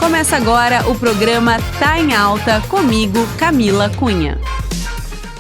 Começa agora o programa Tá em Alta, comigo, Camila Cunha.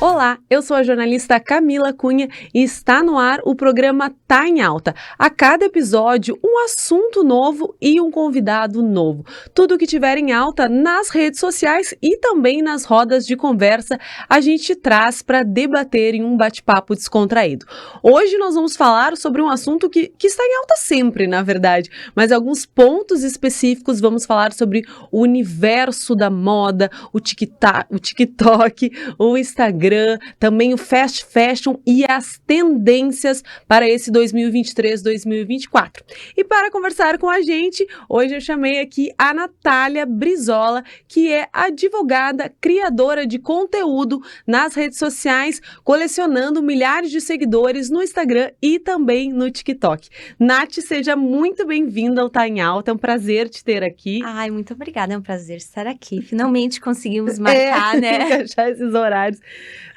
Olá, eu sou a jornalista Camila Cunha e está no ar o programa Tá em Alta. A cada episódio, um assunto novo e um convidado novo. Tudo que tiver em alta nas redes sociais e também nas rodas de conversa, a gente traz para debater em um bate-papo descontraído. Hoje nós vamos falar sobre um assunto que está em alta sempre, na verdade, mas alguns pontos específicos vamos falar sobre o universo da moda, o TikTok, o Instagram, também o fast fashion e as tendências para esse 2023-2024. E para conversar com a gente, hoje eu chamei aqui a Natália Brizola, que é advogada, criadora de conteúdo nas redes sociais, colecionando milhares de seguidores no Instagram e também no TikTok. Nath, seja muito bem-vinda ao Tá em Alta, é um prazer te ter aqui. Ai, muito obrigada, é um prazer estar aqui. Finalmente conseguimos marcar, né? Encaixar esses horários.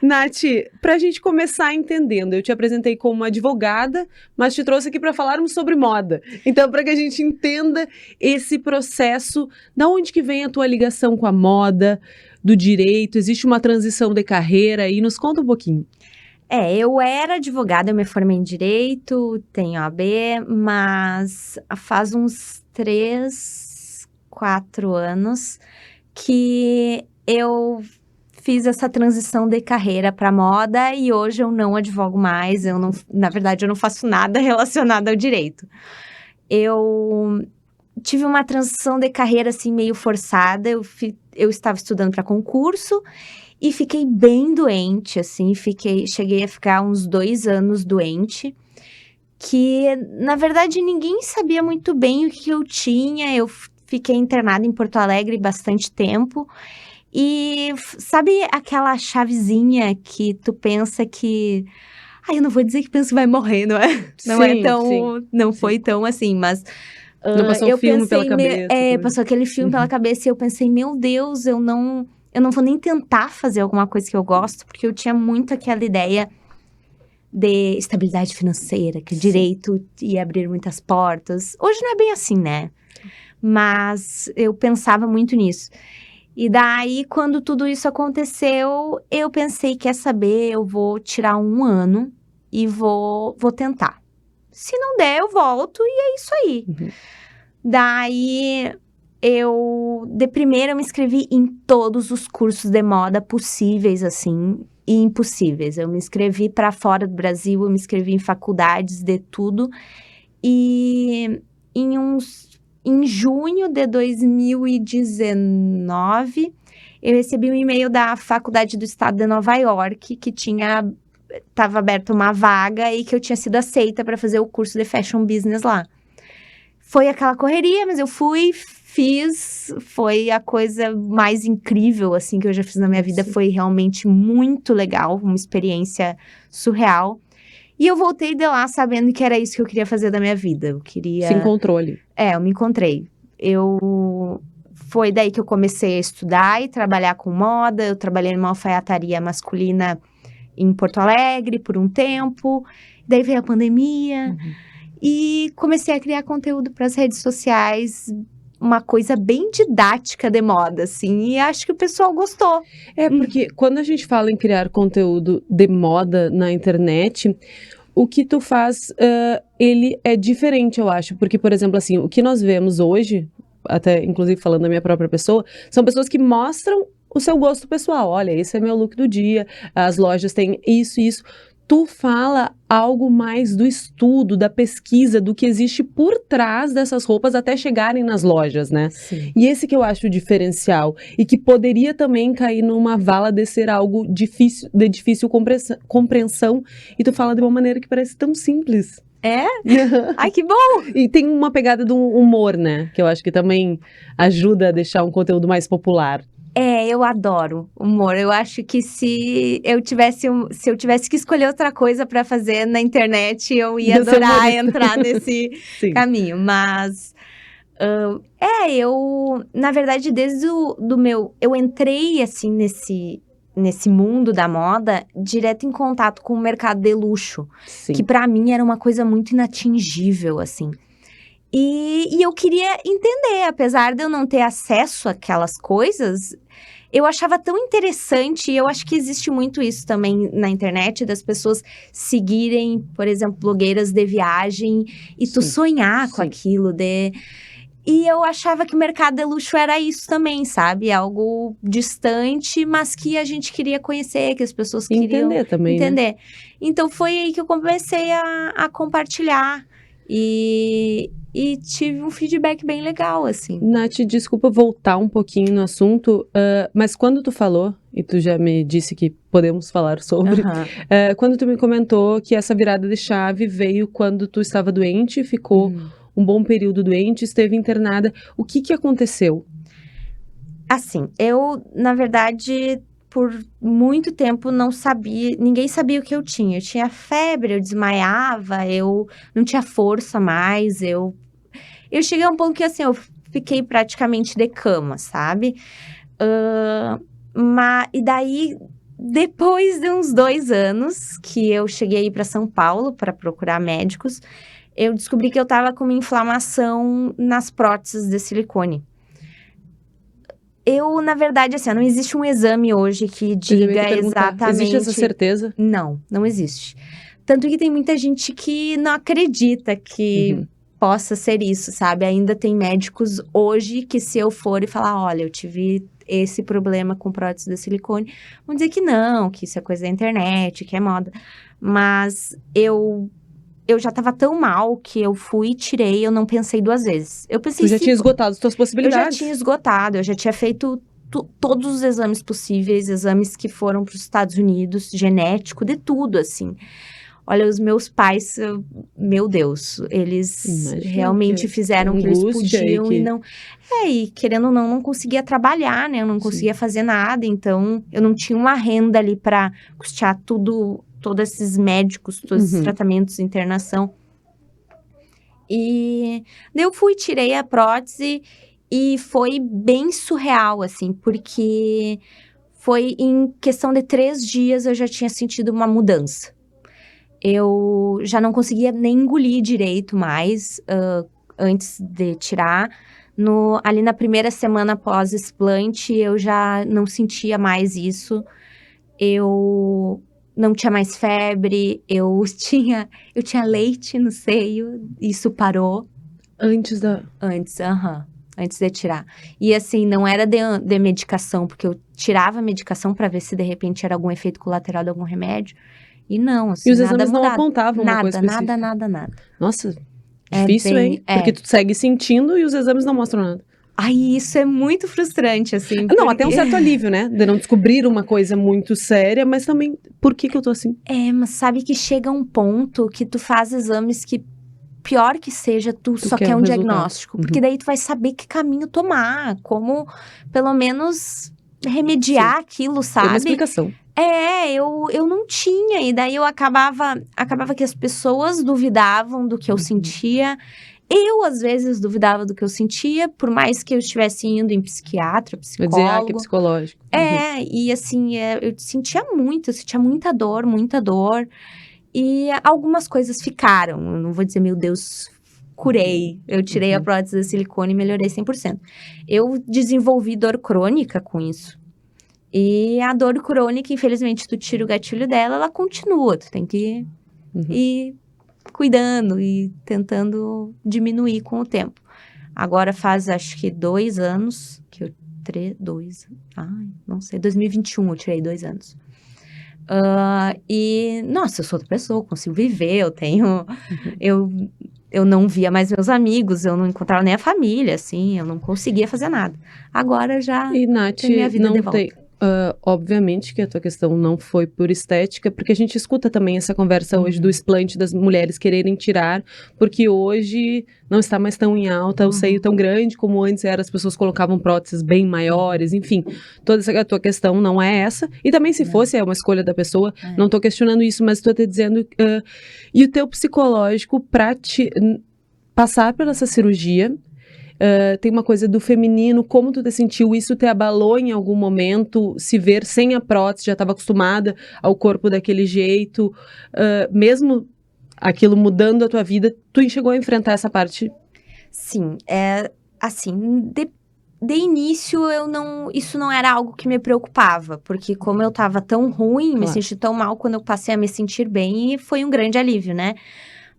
Nath, para a gente começar entendendo, eu te apresentei como uma advogada, mas te trouxe aqui para falarmos sobre moda. Então, para que a gente entenda esse processo, da onde que vem a tua ligação com a moda, do direito, existe uma transição de carreira aí? Nos conta um pouquinho. Eu era advogada, eu me formei em Direito, tenho OAB, mas faz uns 3, 4 anos que eu fiz essa transição de carreira para moda e hoje eu não advogo mais, na verdade eu não faço nada relacionado ao direito. Eu tive uma transição de carreira assim meio forçada, eu estava estudando para concurso e fiquei bem doente, assim, cheguei a ficar uns 2 anos doente, que na verdade ninguém sabia muito bem o que eu tinha, eu fiquei internada em Porto Alegre bastante tempo. E sabe aquela chavezinha que tu pensa que... eu não vou dizer que penso que vai morrer, não é? Não é tão... Não foi tão assim, mas... Não passou um filme pela cabeça. Passou aquele filme pela cabeça e eu pensei, meu Deus, eu não vou nem tentar fazer alguma coisa que eu gosto, porque eu tinha muito aquela ideia de estabilidade financeira, que o direito ia abrir muitas portas. Hoje não é bem assim, né? Mas eu pensava muito nisso. E daí, quando tudo isso aconteceu, eu pensei, quer saber, eu vou tirar 1 ano e vou tentar. Se não der, eu volto e é isso aí. Uhum. Daí, de primeira, eu me inscrevi em todos os cursos de moda possíveis, assim, e impossíveis. Eu me inscrevi para fora do Brasil, eu me inscrevi em faculdades de tudo. E em junho de 2019, eu recebi um e-mail da Faculdade do Estado de Nova York, que estava aberta uma vaga e que eu tinha sido aceita para fazer o curso de Fashion Business lá. Foi aquela correria, mas eu fiz, foi a coisa mais incrível, assim, que eu já fiz na minha vida. Sim. Foi realmente muito legal, uma experiência surreal. E eu voltei de lá sabendo que era isso que eu queria fazer da minha vida. Eu queria... Se encontrou ali. Eu me encontrei. Foi daí que eu comecei a estudar e trabalhar com moda. Eu trabalhei numa alfaiataria masculina em Porto Alegre por um tempo. Daí veio a pandemia. Uhum. E comecei a criar conteúdo para as redes sociais. Uma coisa bem didática de moda, assim, e acho que o pessoal gostou. Porque quando a gente fala em criar conteúdo de moda na internet, o que tu faz, ele é diferente, eu acho. Porque, por exemplo, assim, o que nós vemos hoje, até inclusive falando da minha própria pessoa, são pessoas que mostram o seu gosto pessoal. Olha, esse é meu look do dia, as lojas têm isso e isso. Tu fala algo mais do estudo, da pesquisa, do que existe por trás dessas roupas até chegarem nas lojas, né? Sim. E esse que eu acho o diferencial. E que poderia também cair numa vala de ser algo difícil, de difícil compreensão. E tu fala de uma maneira que parece tão simples. É? Ai, que bom! E tem uma pegada do humor, né? Que eu acho que também ajuda a deixar um conteúdo mais popular. Eu adoro humor. Eu acho que se eu tivesse que escolher outra coisa para fazer na internet, eu ia adorar entrar nesse caminho. Mas, na verdade, desde eu entrei, assim, nesse mundo da moda, direto em contato com o mercado de luxo. Sim. Que para mim era uma coisa muito inatingível, assim. E eu queria entender, apesar de eu não ter acesso àquelas coisas, eu achava tão interessante, e eu acho que existe muito isso também na internet, das pessoas seguirem, por exemplo, blogueiras de viagem, e tu Sim, sonhar com sim. aquilo de... E eu achava que o mercado de luxo era isso também, sabe? Algo distante, mas que a gente queria conhecer, que as pessoas queriam Entender também, né? entender. Então, foi aí que eu comecei a compartilhar. E tive um feedback bem legal, assim. Nath, desculpa voltar um pouquinho no assunto, mas quando tu falou, e tu já me disse que podemos falar sobre, Aham. quando tu me comentou que essa virada de chave veio quando tu estava doente, ficou Uhum. um bom período doente, esteve internada, o que aconteceu? Assim, eu, na verdade, por muito tempo não sabia, ninguém sabia o que eu tinha. Eu tinha febre, eu desmaiava, eu não tinha força mais, eu cheguei a um ponto que, assim, eu fiquei praticamente de cama, sabe? E daí, depois de uns 2 anos que eu cheguei aí para São Paulo para procurar médicos, eu descobri que eu tava com uma inflamação nas próteses de silicone. Eu, na verdade, assim, não existe um exame hoje que Eu ia diga te perguntar, exatamente... existe essa certeza? Não existe. Tanto que tem muita gente que não acredita que possa ser isso, sabe? Ainda tem médicos hoje que, se eu for e falar, olha, eu tive esse problema com prótese de silicone, vão dizer que não, que isso é coisa da internet, que é moda. Mas eu já tava tão mal que eu fui e tirei, eu não pensei 2 vezes. Eu pensei, Tu já tinha esgotado as tuas eu possibilidades? já tinha esgotado, eu já tinha feito todos os exames possíveis, exames que foram para os Estados Unidos, genético, de tudo, assim. Olha, os meus pais, meu Deus, eles Imagino realmente que fizeram o que eles angústia e podiam que... e não... E querendo ou não conseguia trabalhar, né? Eu não conseguia fazer nada, então eu não tinha uma renda ali para custear tudo, todos esses médicos, todos esses tratamentos, internação. E daí eu fui, tirei a prótese e foi bem surreal, assim, porque foi em questão de 3 dias eu já tinha sentido uma mudança. Eu já não conseguia nem engolir direito mais, antes de tirar. Ali na primeira semana após explante, eu já não sentia mais isso. Eu não tinha mais febre, eu tinha leite no seio, isso parou. Antes da... Antes de tirar. E assim, não era de medicação, porque eu tirava a medicação para ver se de repente era algum efeito colateral de algum remédio. E não, assim, E os nada exames não mudava. apontavam uma coisa específica? Nada. Nossa, É difícil, hein? Porque tu segue sentindo e os exames não mostram nada. Ai, isso é muito frustrante, assim. Não, até um certo alívio, né? De não descobrir uma coisa muito séria, mas também, por que eu tô assim? Mas sabe que chega um ponto que tu faz exames que, pior que seja, tu só quer um diagnóstico. Porque daí tu vai saber que caminho tomar, como, pelo menos, remediar aquilo, sabe? Tem uma explicação. Eu não tinha, e daí eu acabava que as pessoas duvidavam do que eu sentia. Eu, às vezes, duvidava do que eu sentia, por mais que eu estivesse indo em psiquiatra, Vou psicólogo. dizer, que é psicológico. E assim, eu sentia muita dor. E algumas coisas ficaram, eu não vou dizer, meu Deus, curei. Eu tirei a prótese de silicone e melhorei 100%. Eu desenvolvi dor crônica com isso. E a dor crônica, infelizmente, tu tira o gatilho dela, ela continua. Tu tem que ir cuidando e tentando diminuir com o tempo. Agora faz, acho que 2 anos que eu... 2021 eu tirei 2 anos. E, nossa, eu sou outra pessoa, eu consigo viver, eu tenho... Eu não via mais meus amigos, eu não encontrava nem a família, assim, eu não conseguia fazer nada. Agora já E, Nath, tenho minha vida de volta. Obviamente que a tua questão não foi por estética, porque a gente escuta também essa conversa hoje do explante das mulheres quererem tirar, porque hoje não está mais tão em alta o seio tão grande como antes era, as pessoas colocavam próteses bem maiores, enfim, toda essa tua questão não é essa, e também se fosse, é uma escolha da pessoa, não tô questionando isso, mas tô te dizendo, e o teu psicológico pra passar por essa cirurgia, tem uma coisa do feminino, como tu te sentiu, isso te abalou em algum momento, se ver sem a prótese, já estava acostumada ao corpo daquele jeito, mesmo aquilo mudando a tua vida, tu chegou a enfrentar essa parte? Sim, assim, de início isso não era algo que me preocupava, porque como eu tava tão ruim, me Claro. senti tão mal quando eu passei a me sentir bem, e foi um grande alívio, né?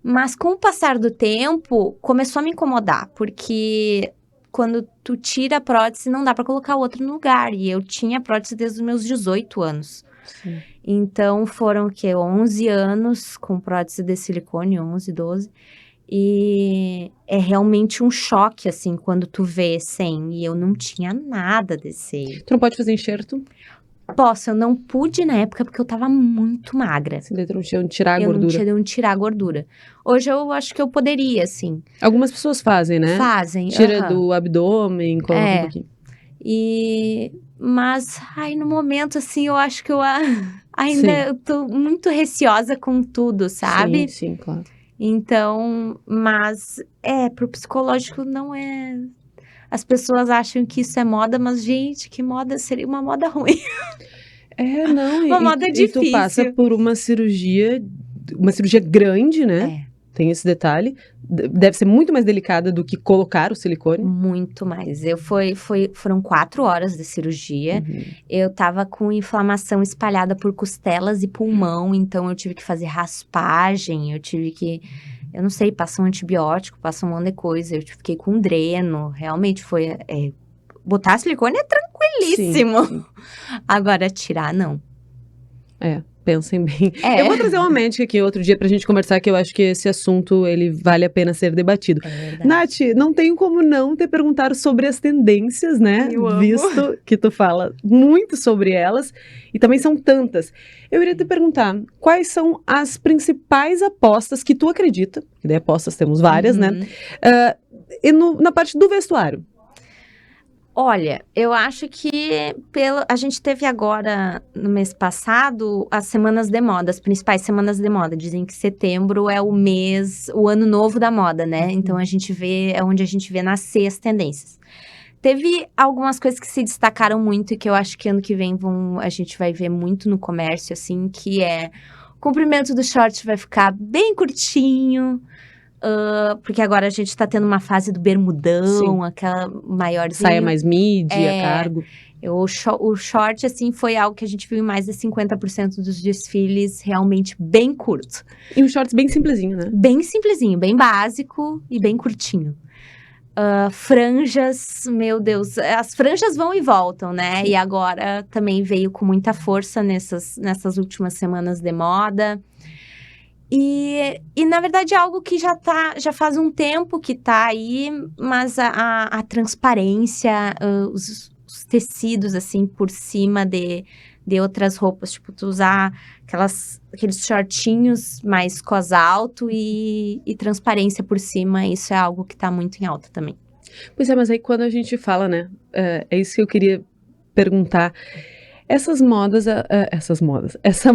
Mas com o passar do tempo, começou a me incomodar, porque quando tu tira a prótese, não dá pra colocar outra no lugar, e eu tinha prótese desde os meus 18 anos. Sim. Então, foram, 11 anos com prótese de silicone, 11, 12. E é realmente um choque, assim, quando tu vê sem. E eu não tinha nada desse. Tu não pode fazer enxerto? Eu não pude na época porque eu tava muito magra. Se não tinha onde tirar a Eu não gordura. tinha de onde tirar a gordura. Hoje eu acho que eu poderia, assim. Algumas pessoas fazem, né? Fazem. Tira aham. do abdômen, coloca um pouquinho. Mas, no momento, assim, eu acho que ainda Sim. eu tô muito receosa com tudo, sabe? Sim, claro. Então, mas pro psicológico não é. As pessoas acham que isso é moda, mas, gente, que moda seria uma moda ruim. Não, Uma moda e tu passa difícil. por uma cirurgia grande, né? Tem esse detalhe. Deve ser muito mais delicada do que colocar o silicone. Muito mais. Foram 4 horas de cirurgia. Uhum. Eu tava com inflamação espalhada por costelas e pulmão, então eu tive que fazer raspagem, eu não sei, passa um antibiótico, passa um monte de coisa. Eu fiquei com dreno, realmente foi. Botar silicone é tranquilíssimo. Sim. Agora, tirar, não. Pensem bem. Eu vou trazer uma médica aqui outro dia pra gente conversar, que eu acho que esse assunto, ele vale a pena ser debatido. É verdade. Nath, não tenho como não te perguntar sobre as tendências, né? Eu amo. Visto que tu fala muito sobre elas, e também são tantas. Eu iria te perguntar, quais são as principais apostas que tu acredita, que daí apostas temos várias, né? E na parte do vestuário. Olha, eu acho que a gente teve agora, no mês passado, as semanas de moda, as principais semanas de moda. Dizem que setembro é o ano novo da moda, né? Então, é onde a gente vê nascer as tendências. Teve algumas coisas que se destacaram muito e que eu acho que ano que vem a gente vai ver muito no comércio, assim, que é o comprimento do short vai ficar bem curtinho, porque agora a gente tá tendo uma fase do bermudão, Sim. aquela maiorzinha. Saia mais midi, a cargo. O short, assim, foi algo que a gente viu em mais de 50% dos desfiles realmente bem curto. E um shorts bem simplesinho, né? Bem simplesinho, bem básico e bem curtinho. Franjas, meu Deus, as franjas vão e voltam, né? Sim. E agora também veio com muita força nessas últimas semanas de moda. E na verdade é algo que já faz um tempo que tá aí, mas a transparência, os tecidos, assim, por cima de outras roupas, tipo, tu usar aqueles shortinhos mais cos alto e transparência por cima, isso é algo que tá muito em alta também. Pois é, mas aí quando a gente fala, né, é isso que eu queria perguntar. Essa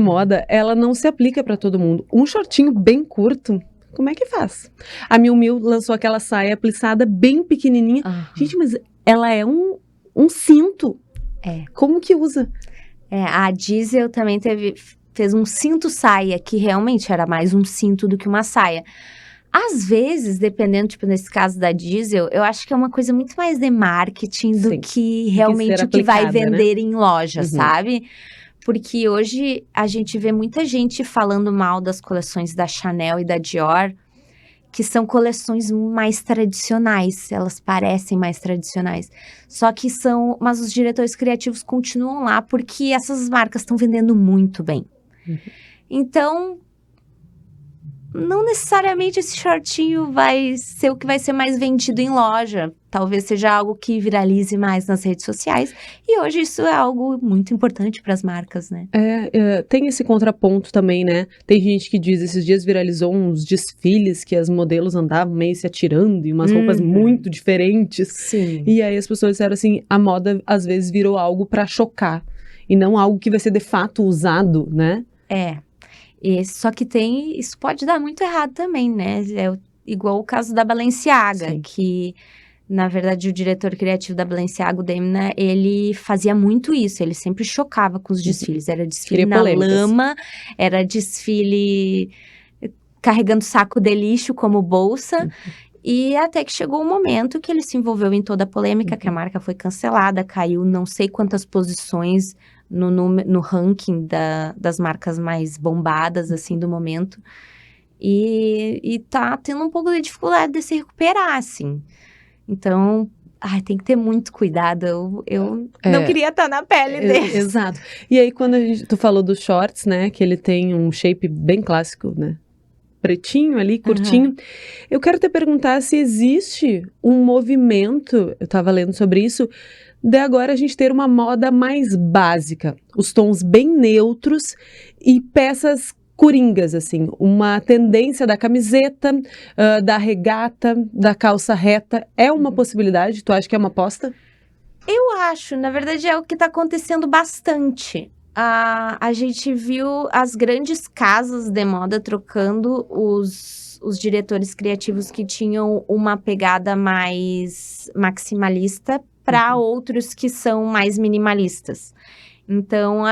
moda, ela não se aplica pra todo mundo. Um shortinho bem curto, como é que faz? A Miu Miu lançou aquela saia plissada bem pequenininha. Gente, mas ela é um cinto. Como que usa? A Diesel também fez um cinto saia, que realmente era mais um cinto do que uma saia. Às vezes, dependendo, tipo, nesse caso da Diesel, eu acho que é uma coisa muito mais de marketing do que realmente o que vai vender, né, em loja, sabe? Porque hoje a gente vê muita gente falando mal das coleções da Chanel e da Dior, que são coleções mais tradicionais, elas parecem mais tradicionais. Só que mas os diretores criativos continuam lá porque essas marcas estão vendendo muito bem. Então, não necessariamente esse shortinho vai ser o que vai ser mais vendido em loja. Talvez seja algo que viralize mais nas redes sociais. E hoje isso é algo muito importante para as marcas, né? Tem esse contraponto também, né? Tem gente que diz, esses dias viralizou uns desfiles que as modelos andavam meio se atirando e umas roupas muito diferentes. Sim. E aí as pessoas disseram assim, a moda às vezes virou algo para chocar. E não algo que vai ser de fato usado, né? Só que isso pode dar muito errado também, né? É igual o caso da Balenciaga, Sim. que, na verdade, o diretor criativo da Balenciaga, o Demna, ele fazia muito isso, ele sempre chocava com os desfiles. Era desfile na lama, era desfile carregando saco de lixo como bolsa, E até que chegou o momento que ele se envolveu em toda a polêmica, que a marca foi cancelada, caiu não sei quantas posições no ranking das marcas mais bombadas, assim, do momento. E tá tendo um pouco de dificuldade de se recuperar, assim. Então, tem que ter muito cuidado. Eu não queria estar na pele deles. Exato. E aí, quando tu falou dos shorts, né, que ele tem um shape bem clássico, né? Pretinho ali, curtinho. Eu quero te perguntar se existe um movimento, eu tava lendo sobre isso, de agora a gente ter uma moda mais básica, os tons bem neutros e peças coringas, assim, uma tendência da camiseta, da regata, da calça reta, é uma possibilidade? Tu acha que é uma aposta? Eu acho, na verdade é o que tá acontecendo bastante. A gente viu as grandes casas de moda trocando os diretores criativos que tinham uma pegada mais maximalista para outros que são mais minimalistas. Então,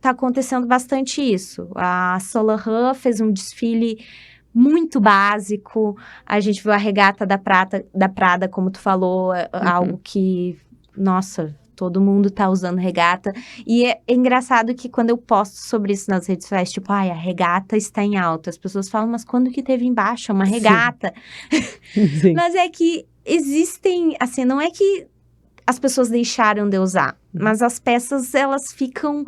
tá acontecendo bastante isso. A Saint Laurent fez um desfile muito básico. A gente viu a regata da Prada, como tu falou, algo que, nossa, todo mundo tá usando regata. E é engraçado que quando eu posto sobre isso nas redes sociais, tipo, a regata está em alta. As pessoas falam, mas quando que teve embaixo? É uma regata. Sim. Mas é que existem, assim, não é que as pessoas deixaram de usar, mas as peças, elas ficam...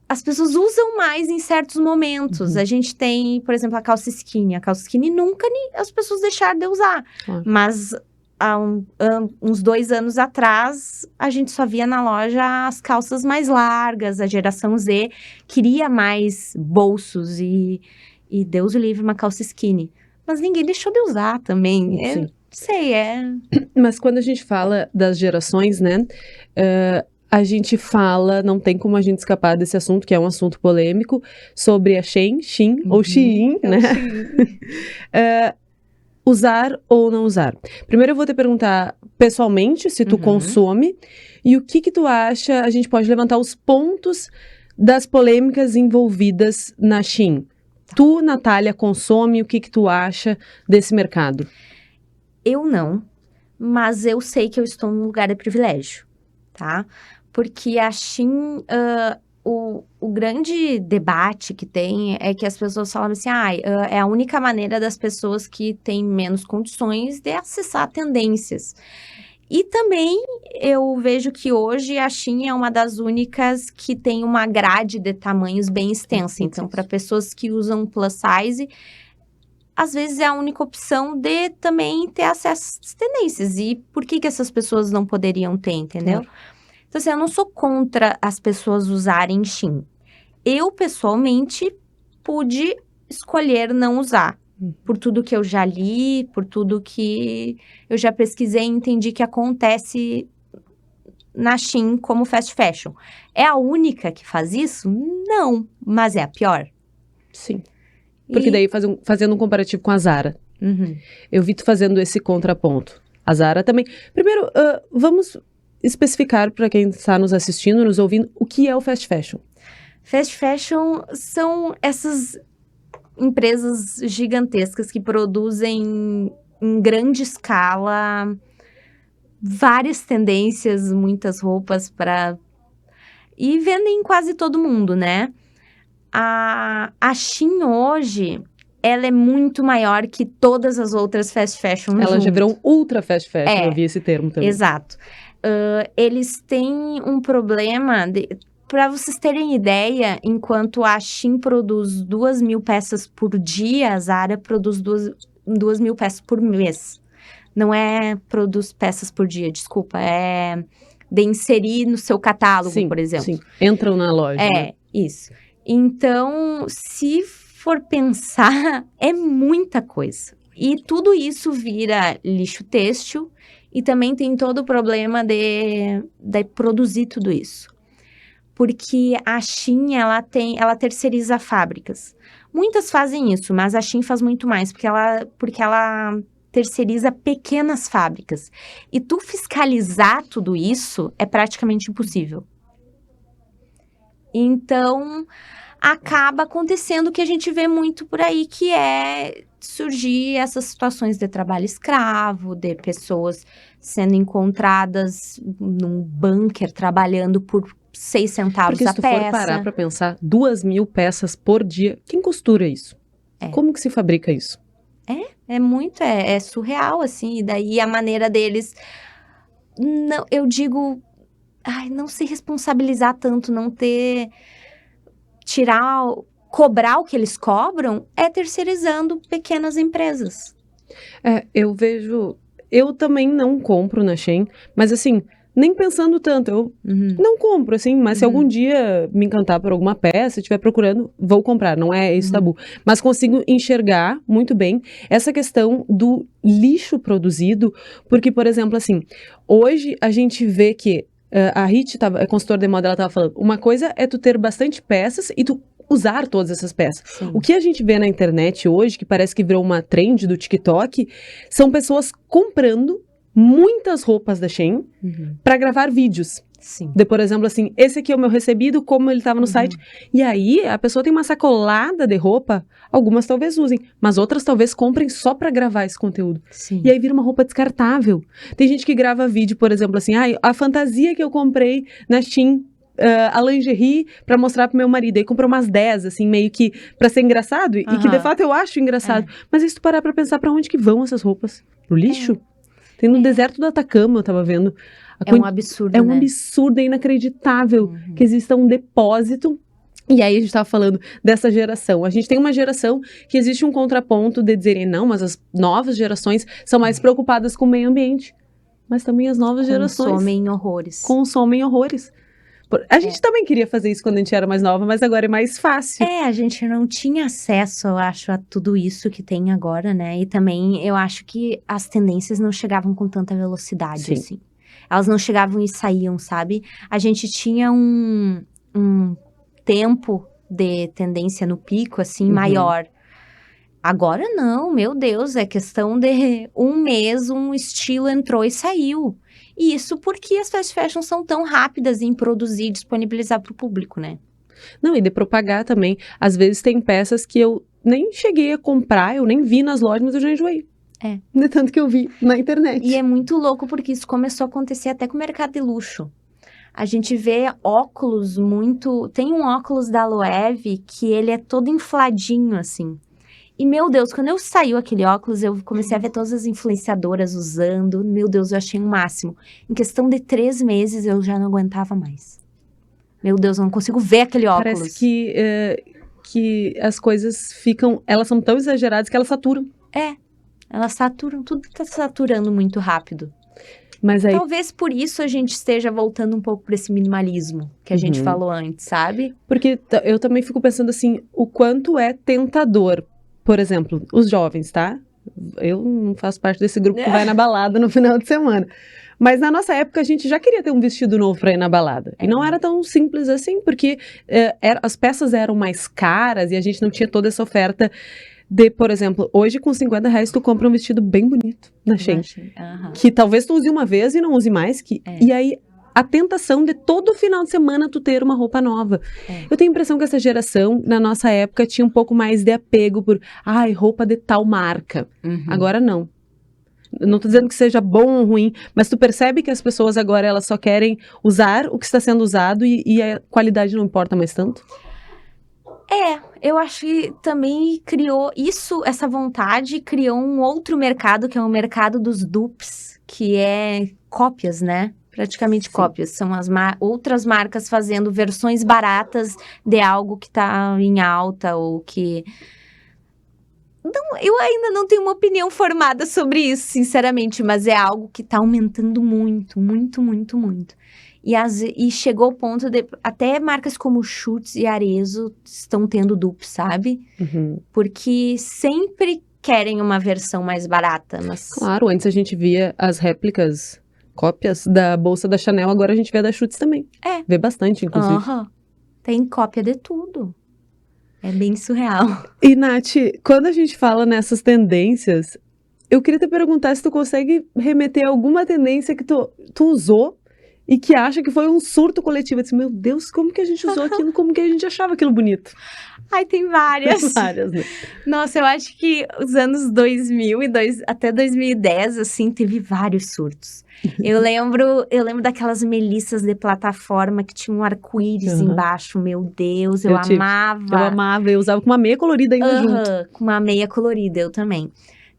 As pessoas usam mais em certos momentos. A gente tem, por exemplo, a calça skinny. A calça skinny nunca as pessoas deixaram de usar. Mas há uns 2 anos atrás, a gente só via na loja as calças mais largas. A geração Z queria mais bolsos e Deus o livre, uma calça skinny. Mas ninguém deixou de usar também. Sim. Não sei, Mas quando a gente fala das gerações, né, a gente fala, não tem como a gente escapar desse assunto, que é um assunto polêmico, sobre a Shein ou Shein, né? Usar ou não usar. Primeiro eu vou te perguntar pessoalmente se tu consome e o que tu acha, a gente pode levantar os pontos das polêmicas envolvidas na Shein. Tu, Natália, consome, o que tu acha desse mercado? Eu não, mas eu sei que eu estou num lugar de privilégio, tá? Porque a Shein, o grande debate que tem é que as pessoas falam assim, é a única maneira das pessoas que têm menos condições de acessar tendências. E também eu vejo que hoje a Shein é uma das únicas que tem uma grade de tamanhos bem extensa. Então, para pessoas que usam plus size, às vezes é a única opção de também ter acesso às tendências. E por que essas pessoas não poderiam ter, entendeu? Então, assim, eu não sou contra as pessoas usarem Shein. Eu, pessoalmente, pude escolher não usar. Por tudo que eu já li, por tudo que eu já pesquisei e entendi que acontece na Shein como fast fashion. É a única que faz isso? Não, mas é a pior. Sim. Porque daí, fazendo um comparativo com a Zara, eu vi tu fazendo esse contraponto. A Zara também. Primeiro, vamos especificar para quem está nos assistindo, nos ouvindo, o que é o fast fashion. Fast fashion são essas empresas gigantescas que produzem em grande escala várias tendências, muitas roupas e vendem em quase todo mundo, né? A Shein hoje, ela é muito maior que todas as outras fast fashion Ela já virou um ultra fast fashion, eu vi esse termo também. Exato. Eles têm um problema, para vocês terem ideia, enquanto a Shein produz 2.000 peças por dia, a Zara produz 2.000 peças por mês. Não é produz peças por dia, desculpa, é de inserir no seu catálogo, por exemplo. Sim, entram na loja. Né? Isso. Então, se for pensar, é muita coisa. E tudo isso vira lixo têxtil e também tem todo o problema de produzir tudo isso. Porque a Shein, ela terceiriza fábricas. Muitas fazem isso, mas a Shein faz muito mais, porque ela terceiriza pequenas fábricas. E tu fiscalizar tudo isso é praticamente impossível. Então, acaba acontecendo o que a gente vê muito por aí, que é surgir essas situações de trabalho escravo, de pessoas sendo encontradas num bunker trabalhando por 6 centavos Porque a se tu for peça. parar pra pensar, 2.000 peças por dia, quem costura isso? Como que se fabrica isso? É surreal, assim, e daí a maneira deles, não, eu digo, não se responsabilizar tanto, não ter, cobrar o que eles cobram, é terceirizando pequenas empresas. Eu vejo, eu também não compro na Shein, mas assim, nem pensando tanto, eu não compro, assim, mas se algum dia me encantar por alguma peça, estiver procurando, vou comprar, não é esse tabu. Mas consigo enxergar muito bem essa questão do lixo produzido, porque, por exemplo, assim, hoje a gente vê que a Rit, a consultora de moda, ela estava falando, uma coisa é tu ter bastante peças e tu usar todas essas peças. Sim. O que a gente vê na internet hoje, que parece que virou uma trend do TikTok, são pessoas comprando muitas roupas da Shein para gravar vídeos. Sim. De, por exemplo, assim, esse aqui é o meu recebido, como ele estava no site. E aí, a pessoa tem uma sacolada de roupa, algumas talvez usem, mas outras talvez comprem só para gravar esse conteúdo. Sim. E aí vira uma roupa descartável. Tem gente que grava vídeo, por exemplo, assim, a fantasia que eu comprei na Shein, a lingerie pra mostrar pro meu marido. Aí comprou umas 10, assim, meio que pra ser engraçado. E que, de fato, eu acho engraçado. Mas aí se tu parar pra pensar, pra onde que vão essas roupas? No lixo? Tem no deserto do Atacama, eu tava vendo. É um absurdo, É um né? absurdo, é inacreditável que exista um depósito. E aí a gente tava falando dessa geração. A gente tem uma geração que existe um contraponto de dizerem, não, mas as novas gerações são mais preocupadas com o meio ambiente. Mas também as novas gerações Consomem horrores. consomem horrores. A gente também queria fazer isso quando a gente era mais nova, mas agora é mais fácil. A gente não tinha acesso, eu acho, a tudo isso que tem agora, né? E também eu acho que as tendências não chegavam com tanta velocidade, Sim. assim. Elas não chegavam e saíam, sabe? A gente tinha um tempo de tendência no pico, assim, maior. Agora não, meu Deus, é questão de um mês, um estilo entrou e saiu. E isso porque as fast fashion são tão rápidas em produzir e disponibilizar para o público, né? Não, e de propagar também. Às vezes tem peças que eu nem cheguei a comprar, eu nem vi nas lojas, mas eu já enjoei. De tanto que eu vi na internet. E é muito louco porque isso começou a acontecer até com o mercado de luxo. A gente vê óculos muito... Tem um óculos da Loewe que ele é todo infladinho, assim. E, meu Deus, quando eu saiu aquele óculos, eu comecei a ver todas as influenciadoras usando. Meu Deus, eu achei o máximo. Em questão de 3 meses, eu já não aguentava mais. Meu Deus, eu não consigo ver aquele óculos. Parece que as coisas ficam... Elas são tão exageradas que elas saturam. Elas saturam, tudo tá saturando muito rápido. Mas aí... Talvez por isso a gente esteja voltando um pouco para esse minimalismo que a gente falou antes, sabe? Porque eu também fico pensando assim, o quanto é tentador. Por exemplo, os jovens, tá? Eu não faço parte desse grupo que vai na balada no final de semana. Mas na nossa época a gente já queria ter um vestido novo pra ir na balada. E não era tão simples assim, porque as peças eram mais caras e a gente não tinha toda essa oferta de, por exemplo, hoje com R$50 tu compra um vestido bem bonito na Shein. Que talvez tu use uma vez e não use mais. E aí a tentação de todo final de semana tu ter uma roupa nova. Eu tenho a impressão que essa geração, na nossa época, tinha um pouco mais de apego por, roupa de tal marca. Agora não. Eu não tô dizendo que seja bom ou ruim, mas tu percebe que as pessoas agora, elas só querem usar o que está sendo usado e a qualidade não importa mais tanto? Eu acho que também criou isso, essa vontade criou um outro mercado, que é o mercado dos dupes, que é cópias, né? Praticamente cópias. São as outras marcas fazendo versões baratas de algo que tá em alta ou que... Não, eu ainda não tenho uma opinião formada sobre isso, sinceramente, mas é algo que tá aumentando muito, muito, muito, muito. E chegou ao ponto de... Até marcas como Schutz e Arezzo estão tendo dupes, sabe? Porque sempre querem uma versão mais barata, mas... Claro, antes a gente via as réplicas, cópias da bolsa da Chanel, agora a gente vê da Schutz também. Vê bastante, inclusive. Tem cópia de tudo. É bem surreal. E, Nath, quando a gente fala nessas tendências, eu queria te perguntar se tu consegue remeter a alguma tendência que tu usou e que acha que foi um surto coletivo. Eu disse, meu Deus, como que a gente usou aquilo? Como que a gente achava aquilo bonito? Ai, tem várias. Várias, né? Nossa, eu acho que os anos 2000 até 2010, assim, teve vários surtos. Eu lembro daquelas melissas de plataforma que tinha um arco-íris embaixo. Meu Deus, eu amava. Eu amava, eu usava com uma meia colorida ainda junto. Com uma meia colorida, eu também.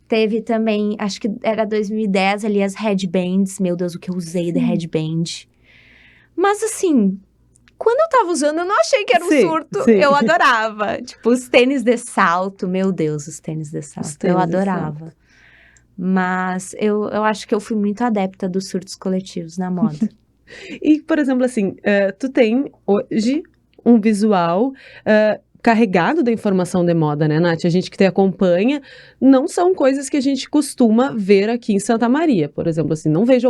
Teve também, acho que era 2010 ali, as headbands. Meu Deus, o que eu usei de headband. Mas assim, quando eu tava usando, eu não achei que era um surto. Sim. Eu adorava. Tipo, os tênis de salto. Meu Deus, os tênis de salto. Eu adorava. Mas eu acho que eu fui muito adepta dos surtos coletivos na moda. E, por exemplo, assim, tu tem hoje um visual carregado da informação de moda, né, Nath? A gente que te acompanha, não são coisas que a gente costuma ver aqui em Santa Maria, por exemplo, assim, não vejo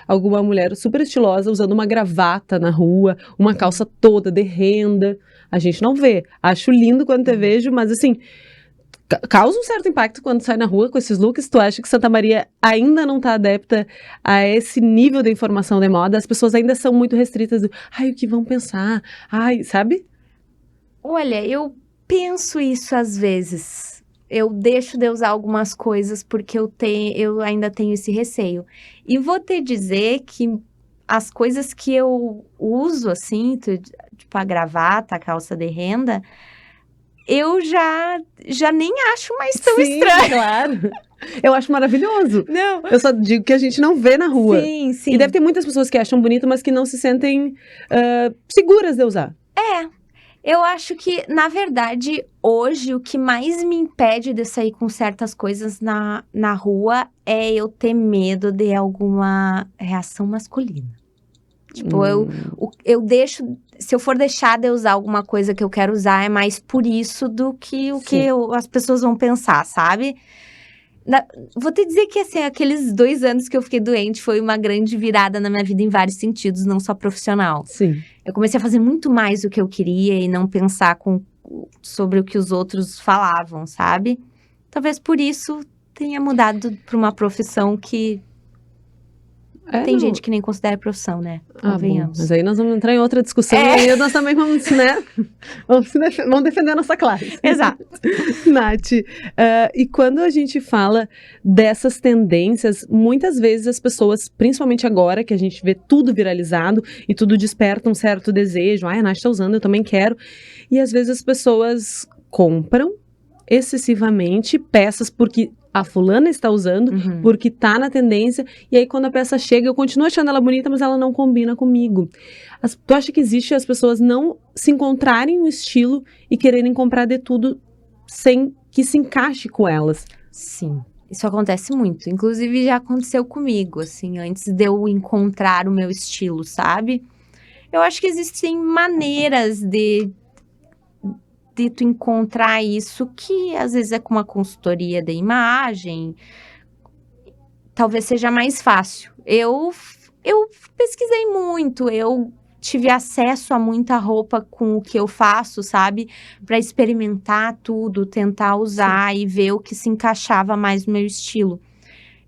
alguma mulher super estilosa usando uma gravata na rua, uma calça toda de renda, a gente não vê. Acho lindo quando te vejo, mas assim, causa um certo impacto quando sai na rua com esses looks. Tu acha que Santa Maria ainda não tá adepta a esse nível de informação de moda? As pessoas ainda são muito restritas o que vão pensar? Sabe? Olha, eu penso isso às vezes. Eu deixo de usar algumas coisas porque eu ainda tenho esse receio. E vou te dizer que as coisas que eu uso, assim, tipo a gravata, a calça de renda, eu já nem acho mais tão estranho. Claro. Eu acho maravilhoso. Não. Eu só digo que a gente não vê na rua. Sim, sim. E deve ter muitas pessoas que acham bonito, mas que não se sentem seguras de usar. Eu acho que, na verdade, hoje, o que mais me impede de sair com certas coisas na rua é eu ter medo de alguma reação masculina. Tipo, eu deixo... Se eu for deixar de usar alguma coisa que eu quero usar, é mais por isso do que as pessoas vão pensar, sabe? Vou te dizer que, assim, aqueles 2 anos que eu fiquei doente foi uma grande virada na minha vida em vários sentidos, não só profissional. Sim. Eu comecei a fazer muito mais do que eu queria e não pensar sobre o que os outros falavam, sabe? Talvez por isso tenha mudado para uma profissão que tem gente que nem considera profissão, né? Convenhamos. Bom, mas aí nós vamos entrar em outra discussão e aí nós também vamos, né? Vamos defender a nossa classe. Exato. Nath, e quando a gente fala dessas tendências, muitas vezes as pessoas, principalmente agora que a gente vê tudo viralizado e tudo desperta um certo desejo, a Nath tá usando, eu também quero, e às vezes as pessoas compram excessivamente peças porque a fulana está usando, porque tá na tendência, e aí quando a peça chega, eu continuo achando ela bonita, mas ela não combina comigo. Tu acha que existe as pessoas não se encontrarem no estilo e quererem comprar de tudo sem que se encaixe com elas? Sim, isso acontece muito. Inclusive, já aconteceu comigo, assim, antes de eu encontrar o meu estilo, sabe? Eu acho que existem maneiras de tu encontrar isso, que às vezes é com uma consultoria de imagem, talvez seja mais fácil. Eu pesquisei muito, eu tive acesso a muita roupa com o que eu faço, sabe? Para experimentar tudo, tentar usar e ver o que se encaixava mais no meu estilo.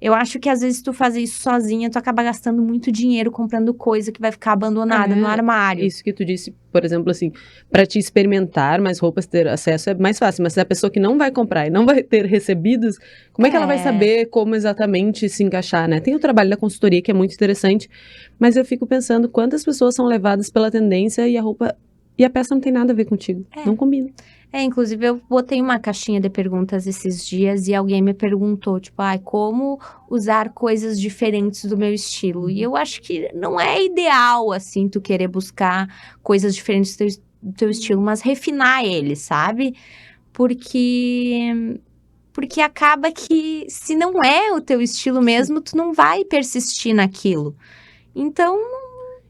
Eu acho que às vezes tu fazer isso sozinha, tu acaba gastando muito dinheiro comprando coisa que vai ficar abandonada no armário. Isso que tu disse, por exemplo, assim, para te experimentar mais roupas, ter acesso é mais fácil, mas se a pessoa que não vai comprar e não vai ter recebidos, como é que ela vai saber como exatamente se encaixar, né? Tem o trabalho da consultoria que é muito interessante, mas eu fico pensando quantas pessoas são levadas pela tendência e a roupa e a peça não tem nada a ver contigo, não combina. Inclusive, eu botei uma caixinha de perguntas esses dias e alguém me perguntou, tipo, como usar coisas diferentes do meu estilo? E eu acho que não é ideal, assim, tu querer buscar coisas diferentes do teu estilo, mas refinar ele, sabe? Porque acaba que, se não é o teu estilo mesmo, tu não vai persistir naquilo. Então...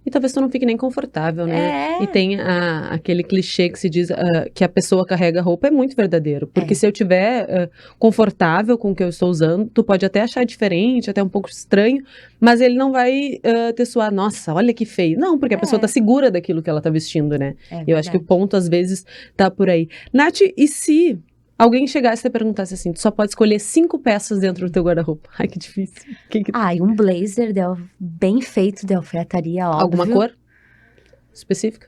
E talvez tu não fique nem confortável, né? E tem aquele clichê que se diz que a pessoa carrega a roupa, é muito verdadeiro. Porque se eu tiver confortável com o que eu estou usando, tu pode até achar diferente, até um pouco estranho, mas ele não vai te soar, nossa, olha que feio. Não, porque a pessoa tá segura daquilo que ela tá vestindo, né? Eu acho que o ponto, às vezes, tá por aí. Nath, e se alguém chegasse e perguntasse assim, tu só pode escolher 5 peças dentro do teu guarda-roupa. Ai, que difícil. E um blazer bem feito de alfaiataria, óbvio. Alguma cor específica?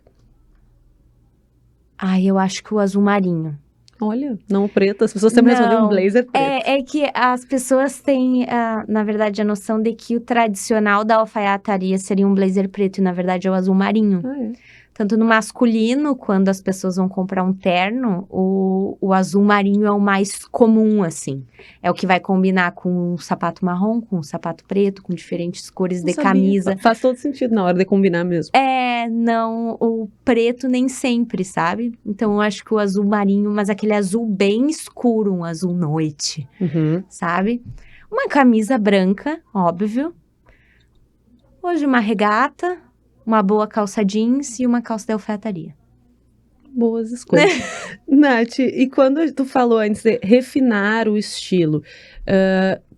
Eu acho que o azul marinho. Olha, não o preto. As pessoas sempre respondem um blazer preto. É que as pessoas têm, na verdade, a noção de que o tradicional da alfaiataria seria um blazer preto e, na verdade, é o azul marinho. Tanto no masculino, quando as pessoas vão comprar um terno, o azul marinho é o mais comum, assim. É o que vai combinar com um sapato marrom, com um sapato preto, com diferentes cores de camisa. Faz todo sentido na hora de combinar mesmo. Não, o preto nem sempre, sabe? Então, eu acho que o azul marinho, mas aquele azul bem escuro, um azul noite, sabe? Uma camisa branca, óbvio. Hoje, uma regata, uma boa calça jeans e uma calça de alfaiataria. Boas escolhas. Nath, e quando tu falou antes de refinar o estilo,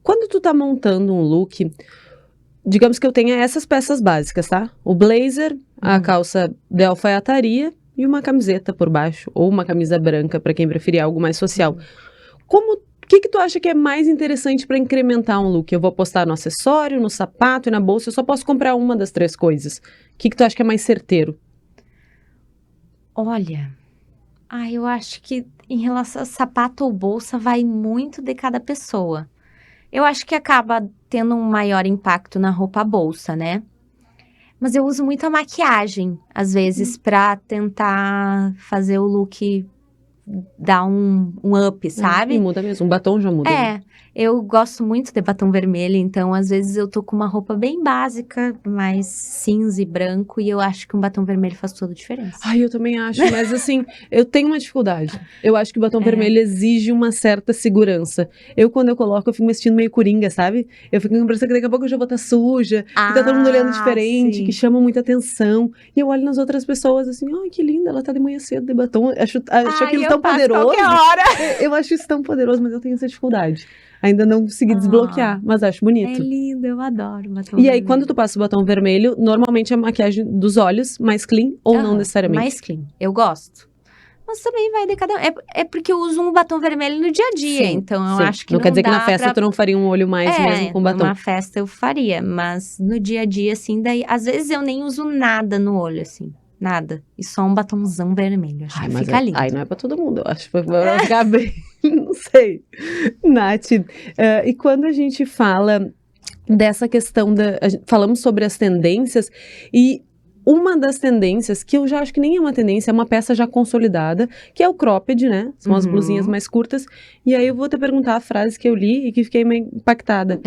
quando tu tá montando um look, digamos que eu tenha essas peças básicas, tá? O blazer, a calça de alfaiataria e uma camiseta por baixo, ou uma camisa branca, para quem preferir algo mais social. O que tu acha que é mais interessante para incrementar um look? Eu vou apostar no acessório, no sapato e na bolsa, eu só posso comprar uma das 3 coisas. O que tu acha que é mais certeiro? Olha, eu acho que em relação a sapato ou bolsa vai muito de cada pessoa. Eu acho que acaba tendo um maior impacto na roupa bolsa, né? Mas eu uso muito a maquiagem, às vezes, pra tentar fazer o look dar um up, sabe? E muda mesmo, um batom já muda. Né? Eu gosto muito de batom vermelho, então às vezes eu tô com uma roupa bem básica, mais cinza e branco, e eu acho que um batom vermelho faz toda a diferença. Eu também acho, mas assim, eu tenho uma dificuldade. Eu acho que o batom vermelho exige uma certa segurança. Quando eu coloco, eu fico me sentindo meio coringa, sabe? Eu fico com a impressão que daqui a pouco eu já vou estar suja, que tá todo mundo olhando diferente, que chama muita atenção. E eu olho nas outras pessoas assim, que linda, ela tá de manhã cedo de batom. Acho aquilo tão poderoso. Qualquer hora. Eu acho isso tão poderoso, mas eu tenho essa dificuldade. Ainda não consegui desbloquear, mas acho bonito. É lindo, eu adoro batom vermelho. Aí, quando tu passa o batom vermelho, normalmente a maquiagem dos olhos mais clean ou não necessariamente? Mais clean, eu gosto. Mas também vai de cada um. É porque eu uso um batom vermelho no dia a dia, então eu acho que não quer dizer que na festa tu não faria um olho mais mesmo com batom. Na festa eu faria, mas no dia a dia, assim, daí às vezes eu nem uso nada no olho, assim. Nada. E só um batomzão vermelho. Acho que fica lindo. Não é pra todo mundo. Eu acho que vai ficar bem. Não sei. Nath, e quando a gente fala dessa questão falamos sobre as tendências e uma das tendências, que eu já acho que nem é uma tendência, é uma peça já consolidada, que é o cropped, né? São as blusinhas mais curtas. E aí eu vou te perguntar a frase que eu li e que fiquei meio impactada.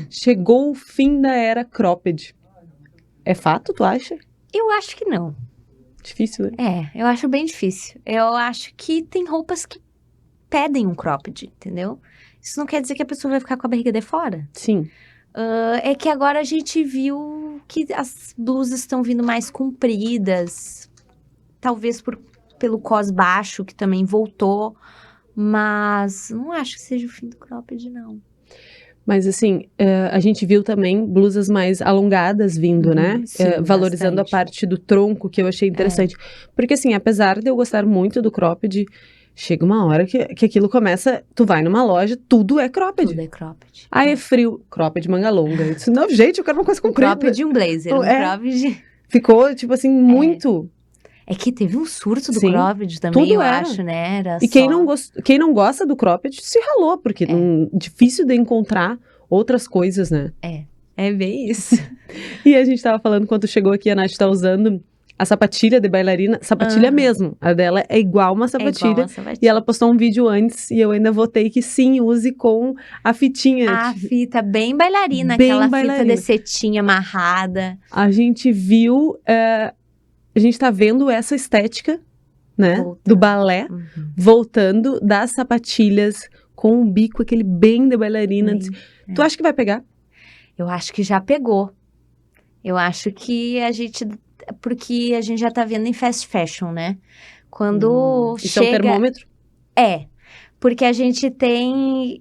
Chegou o fim da era cropped. É fato, tu acha? Eu acho que não. Difícil, né? Eu acho bem difícil. Eu acho que tem roupas que pedem um cropped, entendeu? Isso não quer dizer que a pessoa vai ficar com a barriga de fora. Sim. É que agora a gente viu que as blusas estão vindo mais compridas. Talvez pelo cos baixo, que também voltou. Mas não acho que seja o fim do cropped, não. Mas assim, a gente viu também blusas mais alongadas vindo, né? Sim, valorizando bastante. a parte do tronco, que eu achei interessante. Porque assim, apesar de eu gostar muito do cropped, chega uma hora que aquilo começa, tu vai numa loja, tudo é cropped. Tudo é cropped. É frio, cropped manga longa. Eu disse, não, gente, eu quero uma coisa comprida. Cropped e um blazer, cropped. Ficou, tipo assim, muito... É que teve um surto do cropped também, tudo eu era. acho, né? Era e quem não gosta do cropped se ralou, porque difícil de encontrar outras coisas, né? É bem isso. E a gente tava falando, quando chegou aqui, a Nath tá usando a sapatilha de bailarina, sapatilha mesmo. A dela é igual uma sapatilha. E ela postou um vídeo antes, e eu ainda votei que sim, use com a fitinha. A fita bem bailarina, fita de cetim amarrada. A gente viu... a gente tá vendo essa estética, né, do balé, voltando das sapatilhas com o bico, aquele bem de bailarina. Tu acha que vai pegar? Eu acho que já pegou. Eu acho que porque a gente já tá vendo em fast fashion, né? Quando chega... Isso é um termômetro? Porque a gente tem...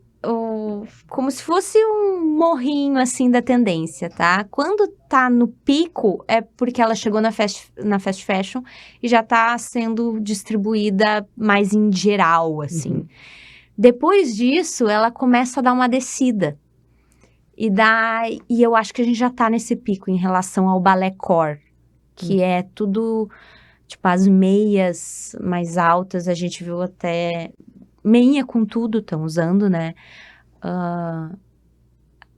como se fosse um morrinho, assim, da tendência, tá? Quando tá no pico, é porque ela chegou na fast fashion e já tá sendo distribuída mais em geral, assim. Depois disso, ela começa a dar uma descida. E eu acho que a gente já tá nesse pico em relação ao balé core, que é tudo, tipo, as meias mais altas, a gente viu até meinha com tudo estão usando, né?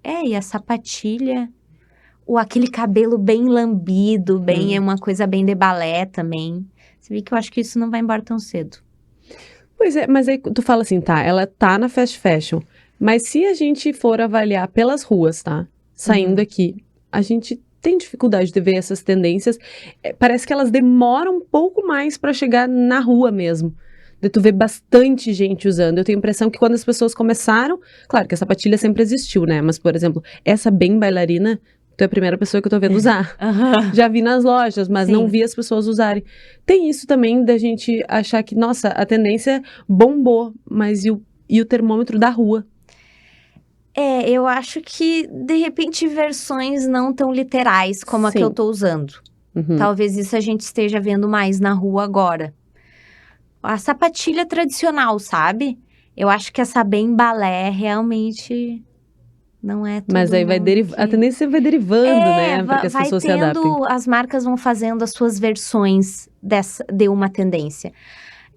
E a sapatilha, ou aquele cabelo bem lambido, é uma coisa bem de balé também. Você vê que eu acho que isso não vai embora tão cedo. Pois é, mas aí tu fala assim, tá, ela tá na fast fashion, mas se a gente for avaliar pelas ruas, tá, saindo aqui, a gente tem dificuldade de ver essas tendências, parece que elas demoram um pouco mais pra chegar na rua mesmo, de tu ver bastante gente usando. Eu tenho a impressão que quando as pessoas começaram, claro que a sapatilha sempre existiu, né, mas por exemplo, essa bem bailarina, tu é a primeira pessoa que eu tô vendo usar. Já vi nas lojas, mas não vi as pessoas usarem. Tem isso também da gente achar que, nossa, a tendência bombou, mas e o termômetro da rua? Eu acho que, de repente, versões não tão literais como a que eu tô usando. Talvez isso a gente esteja vendo mais na rua agora. A sapatilha tradicional, sabe? Eu acho que essa bem balé realmente... Não é todo Mas aí a tendência vai derivando, né? Para que as pessoas se adaptem. As marcas vão fazendo as suas versões de uma tendência.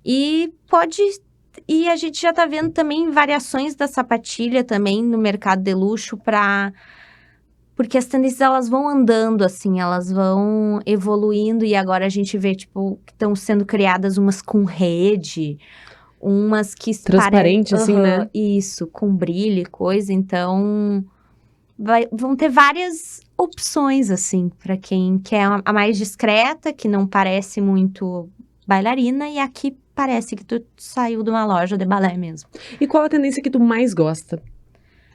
E a gente já tá vendo também variações da sapatilha também no mercado de luxo porque as tendências elas vão andando assim, elas vão evoluindo e agora a gente vê tipo que estão sendo criadas umas com rede, umas que transparente assim, né? Isso, com brilho e coisa, então vão ter várias opções assim para quem quer a mais discreta, que não parece muito bailarina e a que parece que tu saiu de uma loja de balé mesmo. E qual a tendência que tu mais gosta?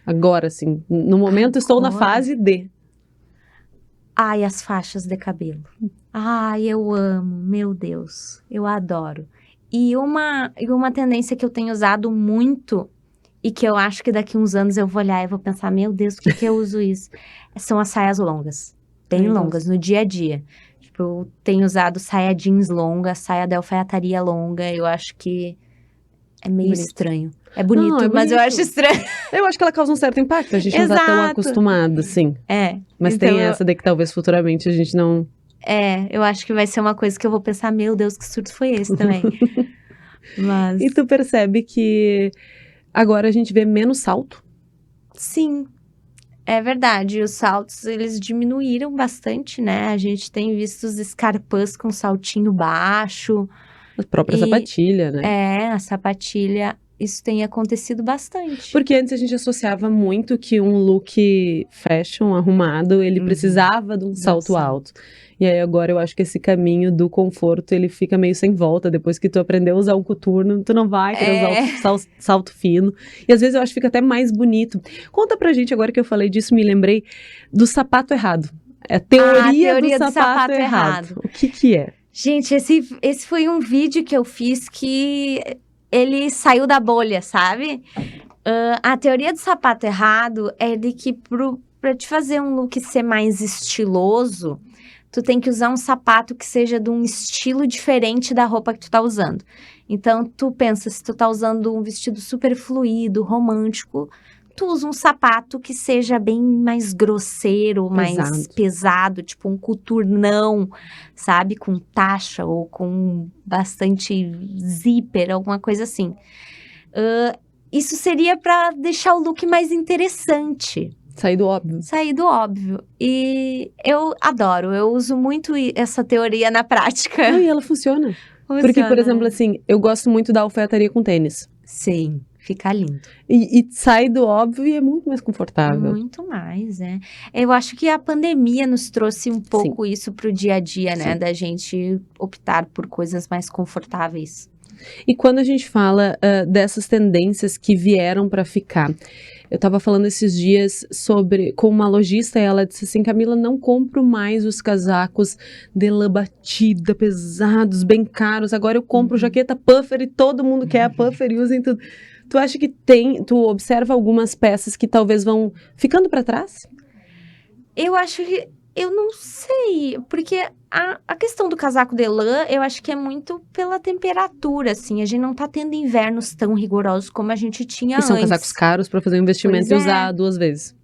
Agora, assim, no momento estou na fase de... Ai, as faixas de cabelo. Ai, eu amo, meu Deus, eu adoro. E uma tendência que eu tenho usado muito e que eu acho que daqui uns anos eu vou olhar e vou pensar, meu Deus, por que eu uso isso? São as saias longas, bem longas, no dia a dia. Tipo, eu tenho usado saia jeans longa, saia de alfaiataria longa, eu acho que é meio estranho. É bonito, mas eu acho estranho. Eu acho que ela causa um certo impacto, a gente não tá tão acostumado, sim. Mas então tem essa de que talvez futuramente a gente não... eu acho que vai ser uma coisa que eu vou pensar, meu Deus, que surto foi esse também. Mas... E tu percebe que agora a gente vê menos salto? Sim, é verdade. Os saltos, eles diminuíram bastante, né? A gente tem visto os escarpãs com saltinho baixo. A própria sapatilha, né? A sapatilha, isso tem acontecido bastante. Porque antes a gente associava muito que um look fashion, arrumado, ele precisava de um salto alto. E aí agora eu acho que esse caminho do conforto, ele fica meio sem volta. Depois que tu aprendeu a usar um coturno, tu não vai querer usar o salto fino. E às vezes eu acho que fica até mais bonito. Conta pra gente, agora que eu falei disso, me lembrei do sapato errado. É a teoria do sapato errado. O que é? Gente, esse foi um vídeo que eu fiz que ele saiu da bolha, sabe? A teoria do sapato errado é de que pra te fazer um look ser mais estiloso, tu tem que usar um sapato que seja de um estilo diferente da roupa que tu tá usando. Então, tu pensa, se tu tá usando um vestido super fluido, romântico, tu usa um sapato que seja bem mais grosseiro, mais pesado, tipo um coturnão, sabe? Com tacha ou com bastante zíper, alguma coisa assim. Isso seria pra deixar o look mais interessante. Sair do óbvio. Sair do óbvio. E eu adoro, eu uso muito essa teoria na prática. Não, e ela funciona. Porque, por exemplo, assim, eu gosto muito da alfaiataria com tênis. Sim, fica lindo. E sai do óbvio e é muito mais confortável. Muito mais, Eu acho que a pandemia nos trouxe um pouco isso pro dia a dia, né? Da gente optar por coisas mais confortáveis. E quando a gente fala dessas tendências que vieram para ficar, eu estava falando esses dias com uma lojista, e ela disse assim, Camila, não compro mais os casacos de lã batida, pesados, bem caros, agora eu compro jaqueta puffer e todo mundo quer a puffer e usa em tudo. Tu acha que tu observa algumas peças que talvez vão ficando para trás? Eu acho que Eu não sei, porque a questão do casaco de lã, eu acho que é muito pela temperatura, assim. A gente não tá tendo invernos tão rigorosos como a gente tinha E são antes. casacos caros pra fazer um investimento Pois e é. usar 2 vezes.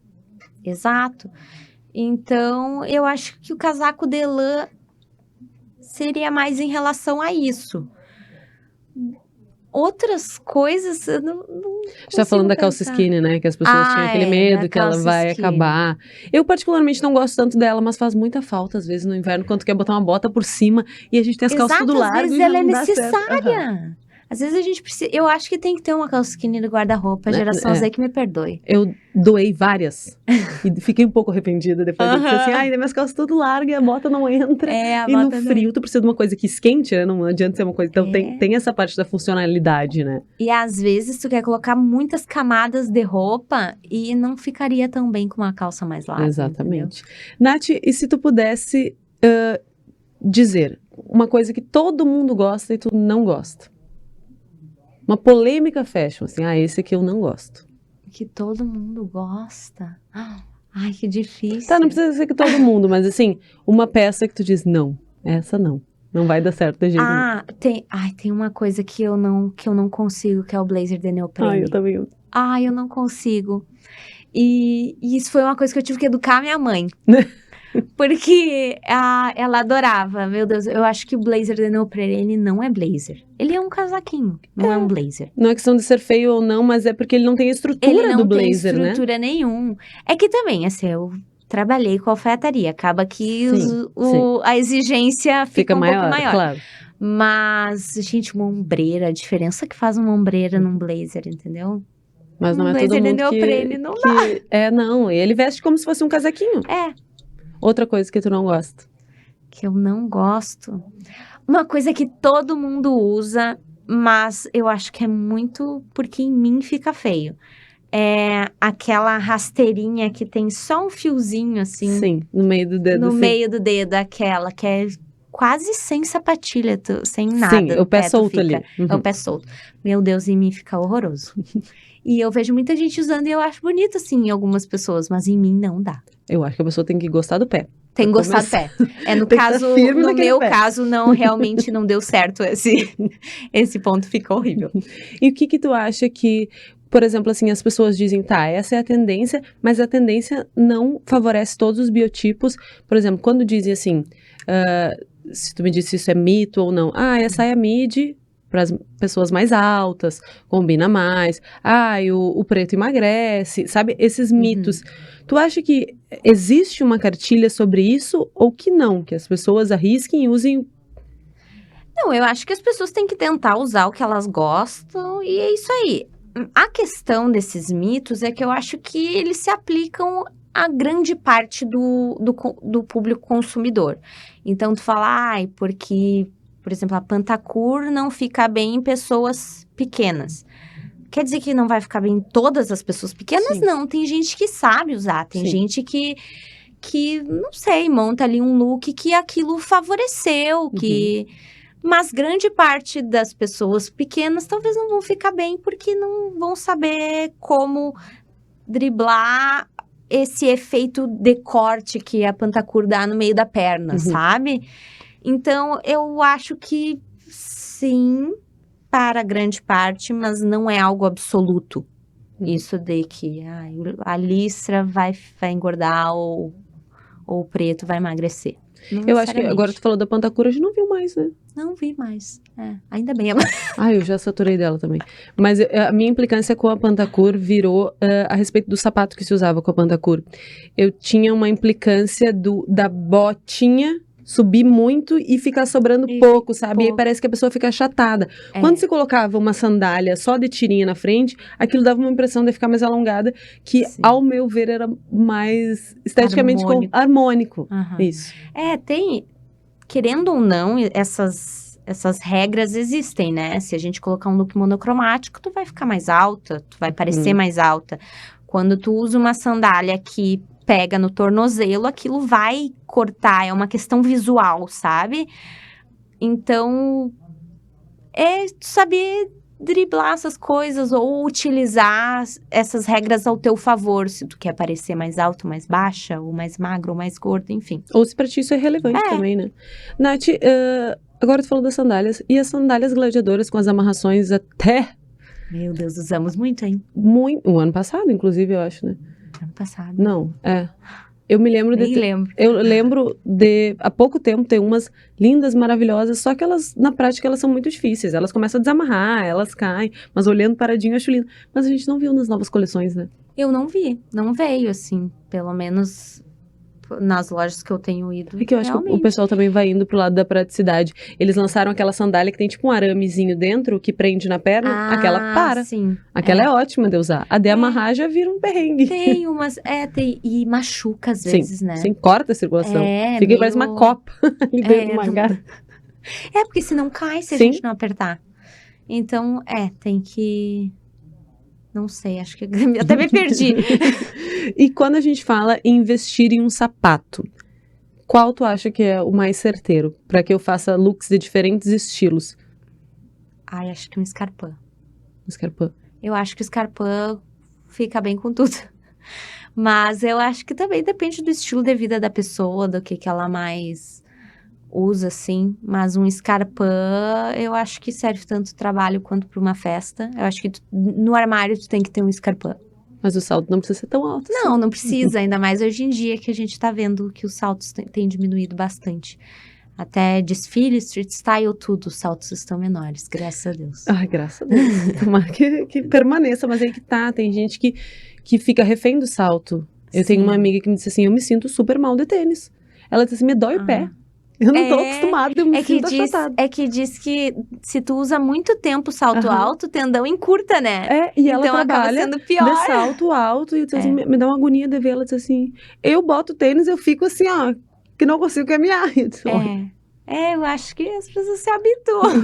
Exato. Então, eu acho que o casaco de lã seria mais em relação a isso. Outras coisas, eu não Você tá falando da calça pensar. skinny, né? Que as pessoas tinham aquele da medo que ela calça vai skinny. acabar. Eu particularmente não gosto tanto dela, mas faz muita falta às vezes no inverno, quando tu quer botar uma bota por cima e a gente tem as calças tudo Exato, às largo vezes e já ela é não dá certo. necessária. Às vezes a gente precisa. Eu acho que tem que ter uma calça skinny no guarda-roupa. A geração Z que me perdoe. Eu doei várias e fiquei um pouco arrependida depois. Eu disse assim, ai, minhas calças tudo largas, a bota não entra. A E no bota frio tu precisa de uma coisa que esquente, né? Não adianta ser uma coisa. Então tem essa parte da funcionalidade, né? E às vezes tu quer colocar muitas camadas de roupa e não ficaria tão bem com uma calça mais larga. Exatamente. Nath, e se tu pudesse dizer uma coisa que todo mundo gosta e tu não gosta? Uma polêmica fashion, assim, esse aqui eu não gosto. Que todo mundo gosta. Ai, que difícil. Tá, não precisa ser que todo mundo, mas assim, uma peça que tu diz, não, essa não. Não vai dar certo de jeito nenhum. Tem uma coisa que eu não consigo, que é o blazer de neoprene. Eu também. Eu não consigo. E isso foi uma coisa que eu tive que educar minha mãe. Porque ela adorava. Meu Deus, eu acho que o blazer de neoprene não é blazer. Ele é um casaquinho, não é um blazer. Não é questão de ser feio ou não, mas é porque ele não tem a estrutura do blazer, né? Ele não tem estrutura nenhum. É que também, assim, eu trabalhei com alfaiataria. Acaba que a exigência fica um pouco maior. Claro. Mas, gente, uma ombreira, a diferença que faz uma ombreira num blazer, entendeu? Mas não é todo mundo neoprene, não dá. Não, ele veste como se fosse um casaquinho. Outra coisa que tu não gosta? Que eu não gosto. Uma coisa que todo mundo usa, mas eu acho que é muito porque em mim fica feio. É aquela rasteirinha que tem só um fiozinho, assim. Sim, no meio do dedo. No meio do dedo, aquela que é quase sem sapatilha, sem nada. Sim, o pé solto ali. É o pé solto. Meu Deus, em mim fica horroroso. E eu vejo muita gente usando e eu acho bonito, assim, em algumas pessoas, mas em mim não dá. Eu acho que a pessoa tem que gostar do pé. Tem que gostar do pé. No meu caso, realmente não deu certo esse ponto, fica horrível. E o que tu acha que, por exemplo, assim, as pessoas dizem, essa é a tendência, mas a tendência não favorece todos os biotipos. Por exemplo, quando dizem assim, se tu me disse se isso é mito ou não, essa é a midi para as pessoas mais altas, combina mais, o preto emagrece, sabe? Esses mitos. Tu acha que existe uma cartilha sobre isso ou que não? Que as pessoas arrisquem e usem? Não, eu acho que as pessoas têm que tentar usar o que elas gostam e é isso aí. A questão desses mitos é que eu acho que eles se aplicam a grande parte do público consumidor. Então, tu fala, porque, por exemplo, a Pantacur não fica bem em pessoas pequenas. Quer dizer que não vai ficar bem em todas as pessoas pequenas? Sim. Não, tem gente que sabe usar, tem gente que, não sei, monta ali um look que aquilo favoreceu, Mas grande parte das pessoas pequenas talvez não vão ficar bem porque não vão saber como driblar esse efeito de corte que a Pantacur dá no meio da perna, sabe? Então, eu acho que sim, para grande parte, mas não é algo absoluto. Isso de que a listra vai engordar ou o preto vai emagrecer. Eu acho que agora tu falou da Pantacur, a gente não viu mais, né? Não vi mais. Ainda bem. Eu já saturei dela também. Mas a minha implicância com a Pantacur virou a respeito do sapato que se usava com a Pantacur. Eu tinha uma implicância da botinha subir muito e ficar sobrando pouco, sabe? E aí parece que a pessoa fica achatada. Quando se colocava uma sandália só de tirinha na frente, aquilo dava uma impressão de ficar mais alongada, que ao meu ver era mais esteticamente harmônico. Isso. Tem, querendo ou não, essas regras existem, né? Se a gente colocar um look monocromático, tu vai ficar mais alta, tu vai parecer mais alta. Quando tu usa uma sandália que pega no tornozelo, aquilo vai cortar, é uma questão visual, sabe? Então, é saber driblar essas coisas ou utilizar essas regras ao teu favor, se tu quer parecer mais alto, mais baixa, ou mais magro, ou mais gordo, enfim. Ou se pra ti isso é relevante também, né? Nath, agora tu falou das sandálias. E as sandálias gladiadoras com as amarrações até... Meu Deus, usamos muito, hein? O ano passado, inclusive, eu acho, né? Ano passado. Não, Eu me lembro Nem lembro. Eu lembro de, há pouco tempo, ter umas lindas, maravilhosas, só que elas, na prática, elas são muito difíceis. Elas começam a desamarrar, elas caem, mas olhando paradinho, eu acho lindo. Mas a gente não viu nas novas coleções, né? Eu não vi, não veio, assim, pelo menos nas lojas que eu tenho ido. É que eu acho que o pessoal também vai indo pro lado da praticidade. Eles lançaram aquela sandália que tem tipo um aramezinho dentro, que prende na perna, aquela para. Sim. Aquela é ótima de usar. A de amarrar já vira um perrengue. Tem umas, e machuca às vezes, né? Sim, corta a circulação. Fica parece uma copa ali dentro do mangá. Porque senão cai se a Sim. gente não apertar. Então, tem que... Não sei, acho que até me perdi. E quando a gente fala em investir em um sapato, qual tu acha que é o mais certeiro? Para que eu faça looks de diferentes estilos? Ai, acho que um Scarpin. Um Scarpin. Eu acho que o Scarpin fica bem com tudo. Mas eu acho que também depende do estilo de vida da pessoa, do que ela mais usa, assim. Mas um Scarpin, eu acho que serve tanto trabalho quanto para uma festa. Eu acho que no armário tu tem que ter um Scarpin. Mas o salto não precisa ser tão alto. Não precisa, ainda mais hoje em dia que a gente tá vendo que os saltos têm diminuído bastante. Até desfile, street style, tudo, os saltos estão menores, graças a Deus. Ai, graças a Deus. Tomara que permaneça, mas aí que tá, tem gente que fica refém do salto. Eu tenho uma amiga que me disse assim, eu me sinto super mal de tênis. Ela disse assim, me dói o pé. Eu não tô acostumada, eu me sinto achatada. É que diz que se tu usa muito tempo salto alto, o tendão encurta, né? E ela então trabalha acaba sendo pior. de salto alto, e assim, me dá uma agonia de ver ela dizer assim, eu boto tênis, eu fico assim, ó, que não consigo caminhar. Eu acho que as pessoas se habituam.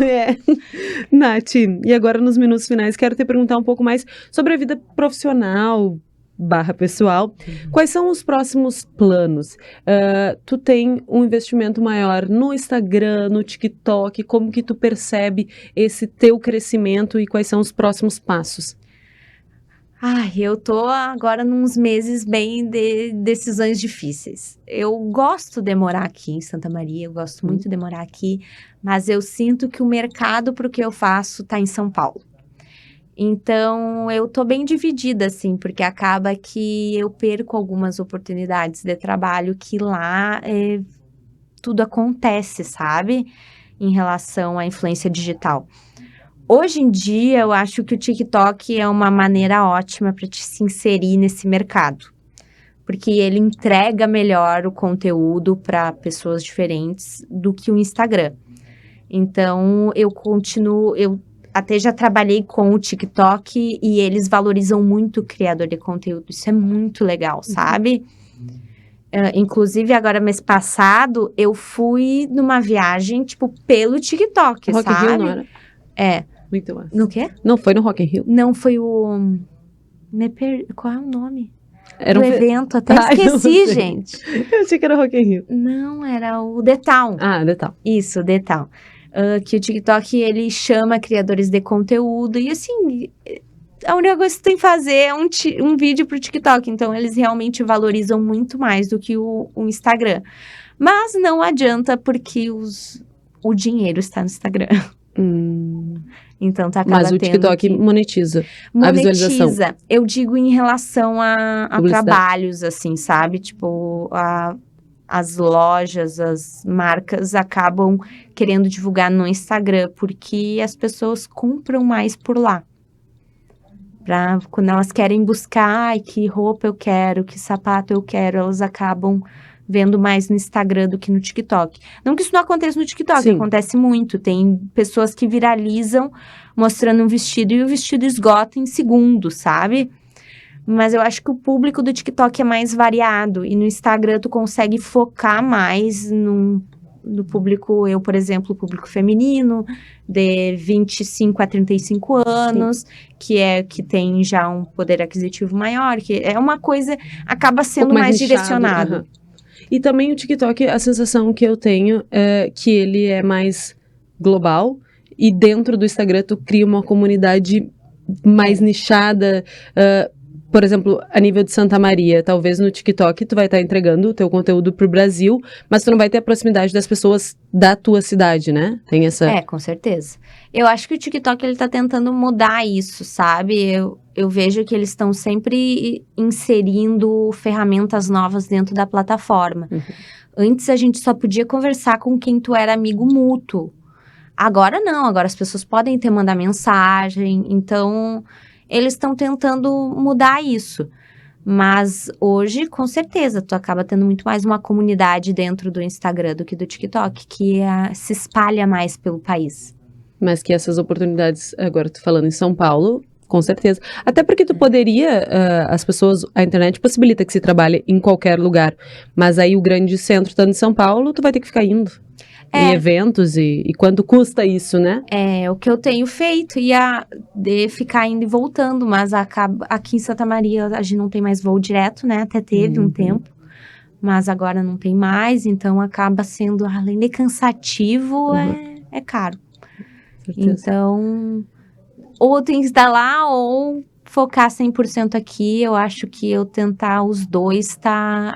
Nath, e agora nos minutos finais, quero te perguntar um pouco mais sobre a vida profissional / pessoal. Quais são os próximos planos? Tu tem um investimento maior no Instagram, no TikTok? Como que tu percebe esse teu crescimento e quais são os próximos passos? Eu tô agora nos meses bem de decisões difíceis. Eu gosto de morar aqui em Santa Maria, eu gosto muito de morar aqui, mas eu sinto que o mercado para o que eu faço tá em São Paulo. Então, eu tô bem dividida, assim, porque acaba que eu perco algumas oportunidades de trabalho que lá tudo acontece, sabe? Em relação à influência digital. Hoje em dia, eu acho que o TikTok é uma maneira ótima para te se inserir nesse mercado. Porque ele entrega melhor o conteúdo para pessoas diferentes do que o Instagram. Então, eu até já trabalhei com o TikTok e eles valorizam muito o criador de conteúdo. Isso é muito legal, sabe? Inclusive, agora, mês passado, eu fui numa viagem, tipo, pelo TikTok, Rock sabe? Hill, não era? Muito massa. No quê? Não foi no Rock in Rio? Não, foi o... Qual é o nome? Era do evento, até esqueci, gente. Eu achei que era Rock in Rio. Não, era o The Town. The Town. Isso, The Town. Que o TikTok, ele chama criadores de conteúdo e, assim, a única coisa que tu tem que fazer é um vídeo pro TikTok. Então, eles realmente valorizam muito mais do que o Instagram. Mas não adianta, porque o dinheiro está no Instagram. Então, tu acaba Mas o TikTok monetiza a visualização. Eu digo em relação a trabalhos, assim, sabe? Tipo, as lojas, as marcas acabam querendo divulgar no Instagram, porque as pessoas compram mais por lá. Quando elas querem buscar, que roupa eu quero, que sapato eu quero, elas acabam vendo mais no Instagram do que no TikTok. Não que isso não aconteça no TikTok, Sim. Acontece muito. Tem pessoas que viralizam mostrando um vestido e o vestido esgota em segundos, sabe? Mas eu acho que o público do TikTok é mais variado. E no Instagram tu consegue focar mais no público, por exemplo, o público feminino, de 25 a 35 anos, que tem já um poder aquisitivo maior, que é uma coisa, acaba sendo mais direcionado. E também o TikTok, a sensação que eu tenho é que ele é mais global e dentro do Instagram tu cria uma comunidade mais nichada, por exemplo, a nível de Santa Maria, talvez no TikTok tu vai estar entregando o teu conteúdo pro Brasil, mas tu não vai ter a proximidade das pessoas da tua cidade, né? Tem essa... Com certeza. Eu acho que o TikTok, ele tá tentando mudar isso, sabe? Eu vejo que eles estão sempre inserindo ferramentas novas dentro da plataforma. Antes a gente só podia conversar com quem tu era amigo mútuo. Agora não, agora as pessoas podem mandar mensagem, então eles estão tentando mudar isso. Mas hoje, com certeza, tu acaba tendo muito mais uma comunidade dentro do Instagram do que do TikTok, que se espalha mais pelo país. Mas que essas oportunidades, agora tu falando em São Paulo, com certeza. Até porque tu poderia, a internet possibilita que se trabalhe em qualquer lugar. Mas aí o grande centro estando em São Paulo, tu vai ter que ficar indo. Em eventos e quanto custa isso, né? É o que eu tenho feito, de ficar indo e voltando, mas aqui em Santa Maria a gente não tem mais voo direto, né? Até teve um tempo, mas agora não tem mais, então acaba sendo, além de cansativo, é caro. Então, ou tem que estar lá, ou focar 100% aqui. Eu acho que eu tentar os dois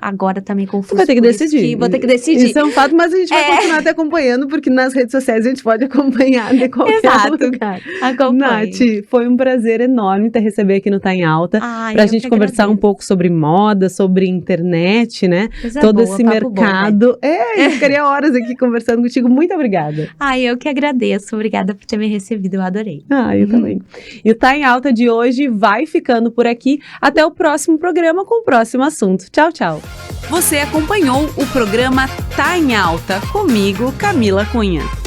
agora tá meio confuso. Tu vai ter que decidir. Vou ter que decidir. Isso é um fato, mas a gente vai continuar te acompanhando, porque nas redes sociais a gente pode acompanhar de qualquer lugar. Nath, foi um prazer enorme te receber aqui no Tá em Alta, pra gente conversar um pouco sobre moda, sobre internet, né? Todo esse mercado. Bom, né? Eu ficaria horas aqui conversando contigo. Muito obrigada. Eu que agradeço. Obrigada por ter me recebido. Eu adorei. Eu também. E o Tá em Alta de hoje vai ficando por aqui. Até o próximo programa com o próximo assunto. Tchau, tchau. Você acompanhou o programa Tá em Alta comigo, Camila Cunha.